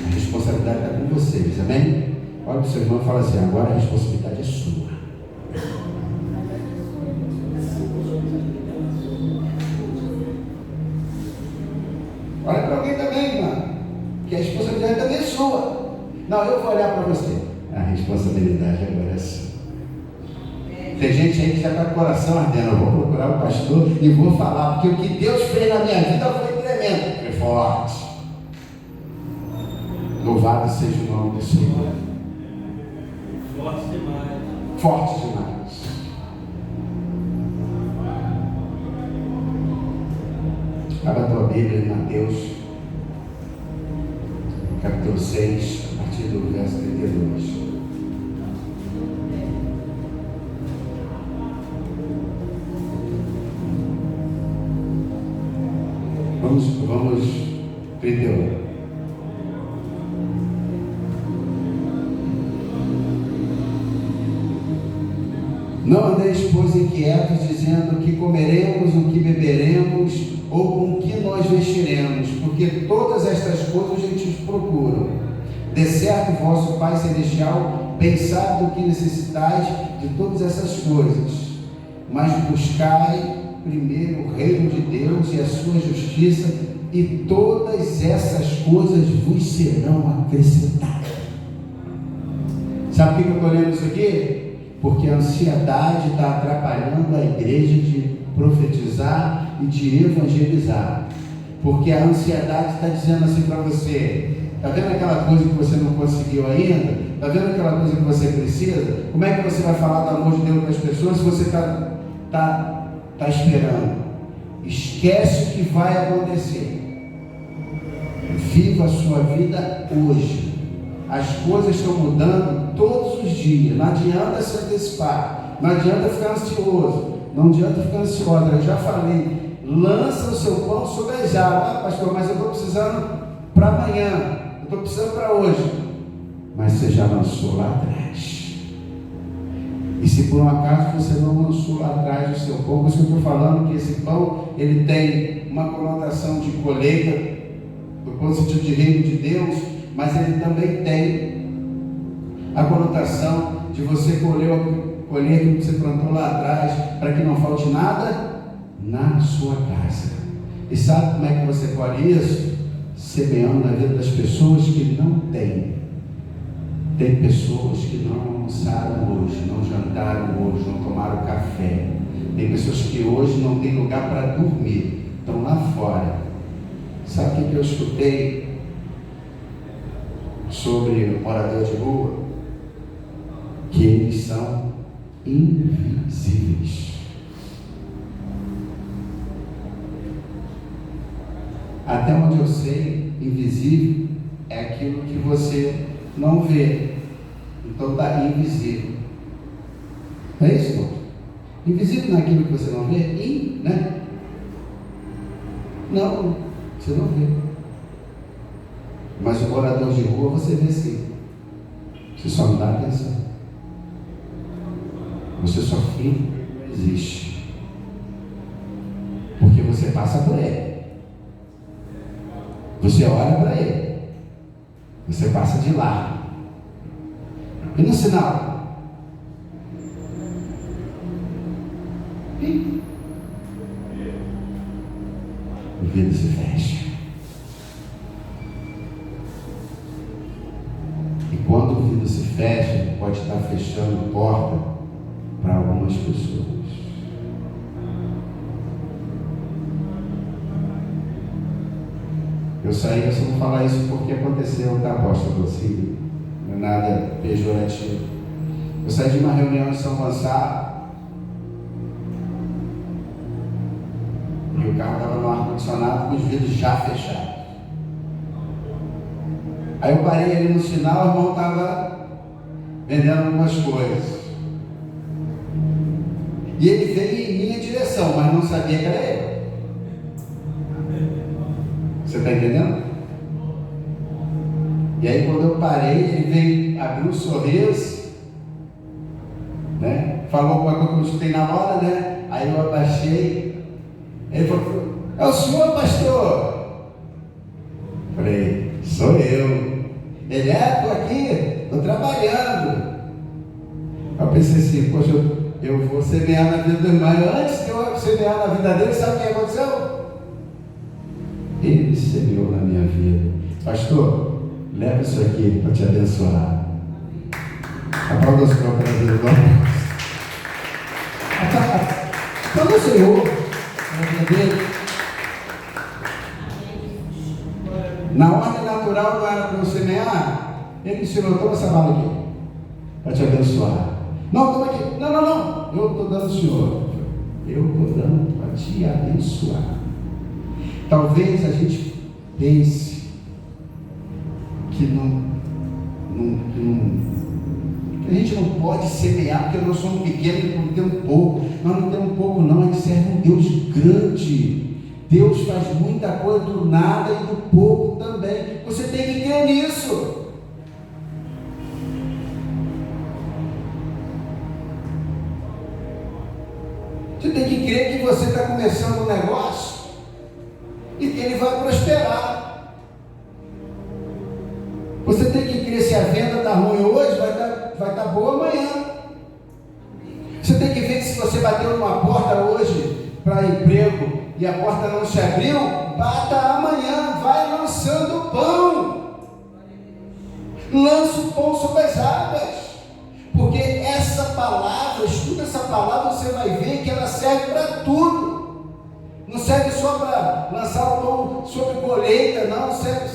A responsabilidade está com vocês, amém? Olha para o seu irmão e fala assim: agora a responsabilidade é sua. Olha para alguém também, irmã, que a responsabilidade também é sua. Não, eu vou olhar para você. A responsabilidade agora é sua. Tem gente aí que já está com o coração ardendo: eu vou procurar o pastor e vou falar, porque o que Deus fez na minha vida foi tremendo, foi forte. Louvado seja o nome do Senhor. Forte demais. Forte demais. Abra a tua Bíblia em Mateus, capítulo 6, a partir do verso 32. Vamos 31. Não andeis, pois, inquietos, dizendo o que comeremos, o que beberemos, ou com o que nós vestiremos, porque todas estas coisas a gente procura. De certo, vosso Pai Celestial bem sabe do que necessitais de todas essas coisas. Mas buscai primeiro o reino de Deus e a sua justiça, e todas essas coisas vos serão acrescentadas. Sabe por que eu estou lendo isso aqui? Porque a ansiedade está atrapalhando a igreja de profetizar e de evangelizar. Porque a ansiedade está dizendo assim para você: está vendo aquela coisa que você não conseguiu ainda? Está vendo aquela coisa que você precisa? Como é que você vai falar do amor de Deus para as pessoas se você está esperando? Esquece o que vai acontecer. Viva a sua vida hoje. As coisas estão mudando todos os dias. Não adianta se antecipar, não adianta ficar ansioso, não adianta ficar ansiosa. Eu já falei, lança o seu pão sobre as águas. Ah, pastor, mas eu estou precisando para amanhã, eu estou precisando para hoje. Mas você já lançou lá atrás. E se por um acaso você não lançou lá atrás o seu pão, por isso que eu estou falando que esse pão, ele tem uma conotação de colheita, do ponto de vista de reino de Deus, mas ele também tem a conotação de você colher aquilo que você plantou lá atrás, para que não falte nada na sua casa. E sabe como é que você colhe isso? Semeando na vida das pessoas que não têm. Tem pessoas que não almoçaram hoje, não jantaram hoje, não tomaram café. Tem pessoas que hoje não têm lugar para dormir, estão lá fora. Sabe o que eu escutei sobre morador de rua? Que eles são invisíveis. Até onde eu sei, invisível é aquilo que você não vê. Então está invisível. Não é isso, não? Invisível não é aquilo que você não vê? Né? Não, você não vê. Mas o morador de rua você vê sim. Você só não dá atenção. Você só finge que não existe. Porque você passa por ele. Você olha para ele. Você passa de lá. E no sinal? E o vidro se fecha. E quando o vidro se fecha, pode estar fechando porta para algumas pessoas. Eu saí, eu só vou falar isso porque aconteceu, tá, apóstolo? Assim, não é nada pejorativo. Eu saí de uma reunião em São Gonçalo e o carro estava no ar-condicionado com os vidros já fechados. Aí eu parei ali no sinal, o irmão estava vendendo algumas coisas. E ele veio em minha direção, mas não sabia que era eu. Você está entendendo? E aí quando eu parei, ele veio, abriu um sorriso, né? Falou alguma coisa que eu não escutei na hora, né? Aí eu abaixei. Ele falou: é o senhor, pastor? Falei: sou eu. Ele: estou aqui, estou trabalhando. Eu pensei assim: poxa, eu vou semear na vida do irmão. Antes de eu semear na vida dele, sabe o que aconteceu? Ele semeou na minha vida. Pastor, leva isso aqui para te abençoar. Aplauda o Senhor para Deus. Aplauda o Senhor na vida dele. Na ordem natural não era para eu semear. Ele ensinou: toma essa bala aqui para te abençoar. Não, toma aqui. Não. Eu estou dando ao Senhor. Eu estou dando para te abençoar. Talvez a gente pense que a gente não pode semear porque nós somos pequenos e não temos pouco. Nós não temos pouco, não. A gente serve um Deus grande. Deus faz muita coisa do nada e do pouco também. Você tem que crer nisso. Você tem que crer que você está começando um negócio e que ele vai prosperar. Você tem que crer, se a venda está ruim hoje, vai estar boa amanhã. Você tem que ver que se você bateu numa porta hoje para emprego e a porta não se abriu, bata amanhã, vai lançando pão. Lança o pão sobre as águas. Porque essa palavra, estuda essa palavra, você vai ver que ela serve para tudo. Não serve só para lançar o pão sobre colheita, não. Serve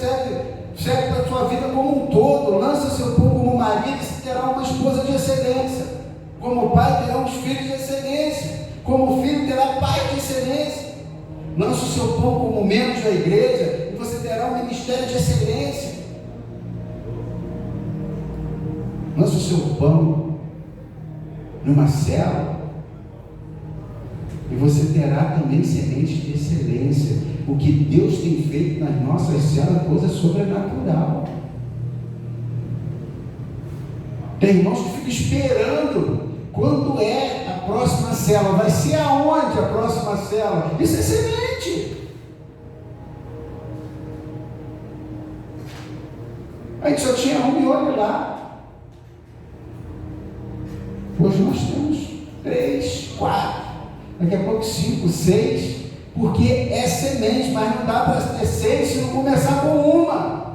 para a sua vida como um todo. Lança seu pão como marido, você terá uma esposa de excelência. Como pai, terá uns filhos de excelência. Como filho, terá pai de excelência. Lança o seu pão como membro da igreja e você terá um ministério de excelência. Lança o seu pão numa célula e você terá também sementes de excelência. O que Deus tem feito nas nossas células é coisa sobrenatural. Tem irmãos que ficam esperando quando é a próxima célula. Vai ser aonde a próxima célula? Isso é semente. A gente só tinha um e olha lá. Hoje nós temos 3, 4, daqui a pouco 5, 6, porque é semente, mas não dá para ter 6 se não começar com uma.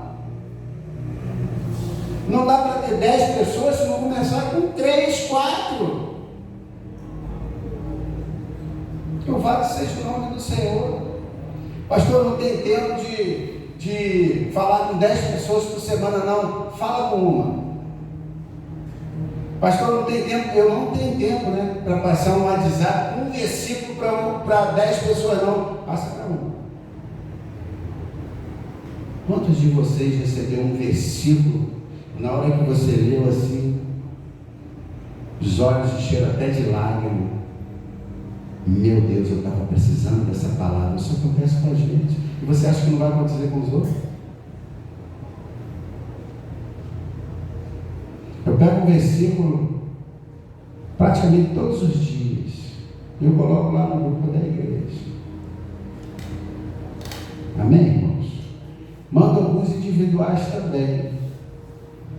Não dá para ter 10 pessoas se não começar com 3, 4. Louvado seja o nome do Senhor. Pastor, não tem tempo de falar com 10 pessoas por semana, não. Fala com uma. Pastor, não tem tempo, eu não tenho tempo, né, para passar um WhatsApp, um versículo para 10 pessoas, não, passa para um. Quantos de vocês receberam um versículo, na hora que você leu assim, os olhos encheram até de lágrima? Meu Deus, eu estava precisando dessa palavra. Isso acontece com a gente, e você acha que não vai acontecer com os outros? Eu pego um versículo praticamente todos os dias e eu coloco lá no grupo da igreja. Amém, irmãos? Mando alguns individuais também.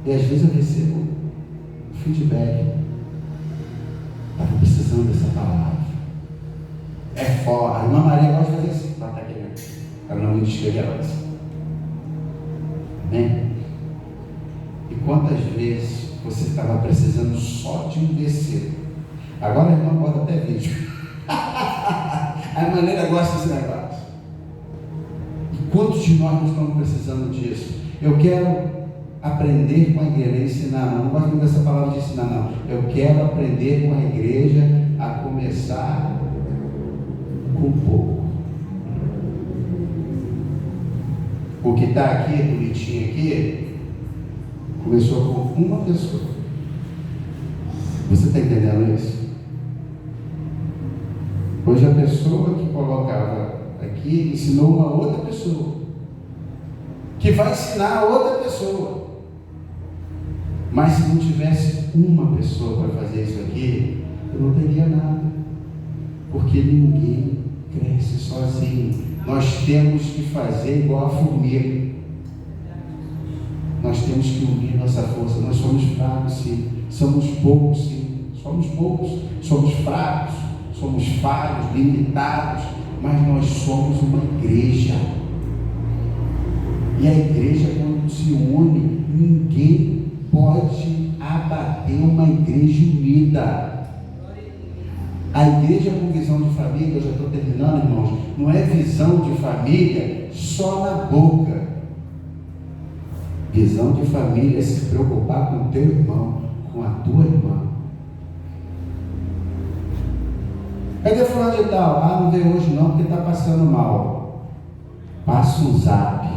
E às vezes eu recebo feedback. Estava precisando dessa palavra. É forte. A irmã Maria gosta de fazer assim. Ela está querendo. Ela não me descreve ela. Amém? E quantas vezes você estava precisando só de um versículo? Agora a irmã bota até vídeo. A maneira gosta desse negócio. E quantos de nós não estamos precisando disso? Eu quero aprender com a igreja, ensinar. Não gosto muito dessa palavra de ensinar, não. Eu quero aprender com a igreja a começar com pouco. O que está aqui, bonitinho aqui, começou com uma pessoa. Você está entendendo isso? Hoje a pessoa que colocava aqui ensinou uma outra pessoa, que vai ensinar a outra pessoa. Mas se não tivesse uma pessoa para fazer isso aqui, eu não teria nada. Porque ninguém cresce sozinho. Nós temos que fazer igual a formiga. Nós temos que unir nossa força. Nós somos fracos, sim. Somos poucos, sim. Somos poucos. Somos fracos. Somos falhos, limitados. Mas nós somos uma igreja. E a igreja, quando se une, ninguém pode abater uma igreja unida. A igreja com visão de família, eu já estou terminando, irmãos, não é visão de família só na boca. Visão de família é se preocupar com o teu irmão, com a tua irmã. Cadê fulano de tal? Ah, não veio hoje não, porque está passando mal. Passa um zap.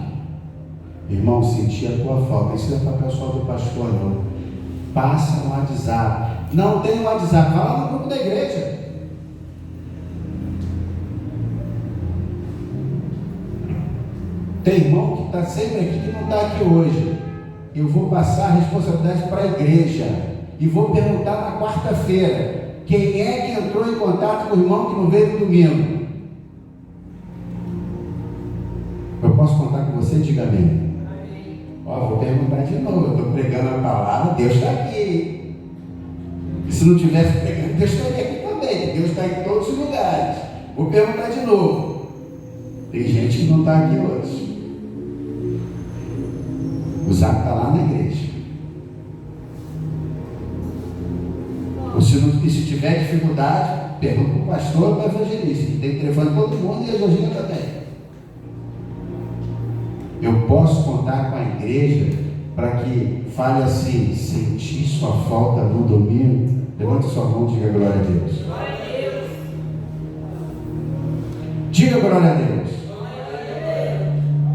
Irmão, senti a tua falta. Isso não é papel só do pastor, não. Passa um WhatsApp. Não tem um WhatsApp, vai lá no grupo da igreja. Tem irmão que está sempre aqui que não está aqui hoje. Eu vou passar a responsabilidade para a igreja. E vou perguntar na quarta-feira. Quem é que entrou em contato com o irmão que não veio no domingo? Eu posso contar com você? Diga amém. Ó, vou perguntar de novo. Eu estou pregando a palavra, Deus está aqui. E se não tivesse pregando, Deus estaria aqui também. Deus está em todos os lugares. Vou perguntar de novo. Tem gente que não está aqui hoje. O Zaco está lá na igreja. E se tiver dificuldade, pergunta para o pastor ou para o evangelista, que tem telefone de todo mundo e a Georgina também. Eu posso contar com a igreja para que fale assim: senti sua falta no domingo. Levante sua mão e diga glória a Deus. Glória a Deus. Diga glória a Deus.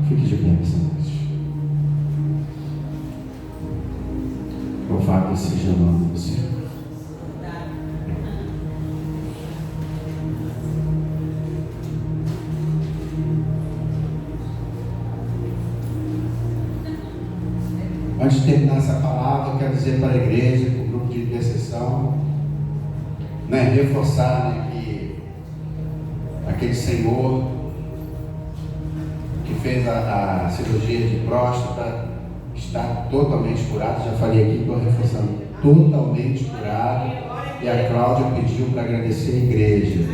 Fique de pé essa noite. Louvado seja o nome do Senhor. Antes de terminar essa palavra, eu quero dizer para a igreja, para o grupo de intercessão, reforçar que aquele senhor que fez a cirurgia de próstata está totalmente curado. Já falei aqui, estou reforçando, totalmente curado. E a Cláudia pediu para agradecer a igreja,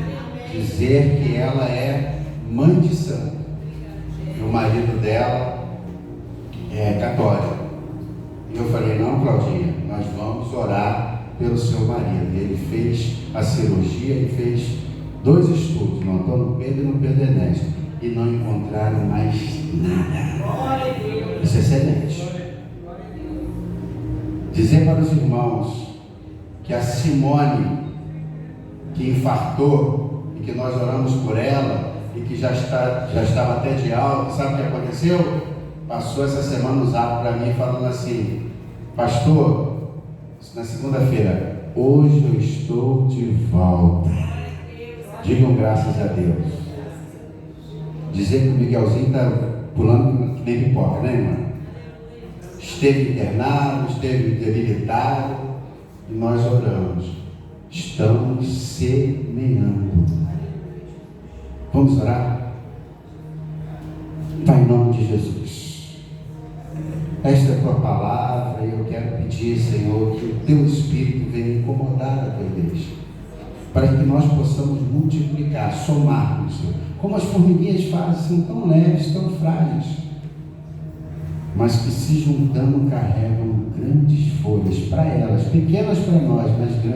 dizer que ela é mãe de santo, e o marido dela é católico. E eu falei: não, Claudinha, nós vamos orar pelo seu marido. Ele fez a cirurgia e fez 2 estudos, no Antônio Pedro e no Pedro Ernesto, e não encontraram mais nada. Isso é excelente. Dizer para os irmãos que a Simone, que infartou e que nós oramos por ela e que já estava até de alta, sabe o que aconteceu? Passou essa semana no zap para mim falando assim: pastor, na segunda-feira, hoje eu estou de volta. Digam graças a Deus. Dizer que o Miguelzinho está pulando que nem pipoca, né, irmã? Esteve internado, esteve debilitado, e nós oramos. Estamos semeando. Vamos orar? Pai, em nome de Jesus, esta é a tua palavra, e eu quero pedir, Senhor, que o teu Espírito venha incomodar a tua igreja, para que nós possamos multiplicar, somarmos, Senhor. Como as formiguinhas fazem, são tão leves, tão frágeis, mas que se juntando carregam grandes folhas para elas, pequenas para nós, mas grandes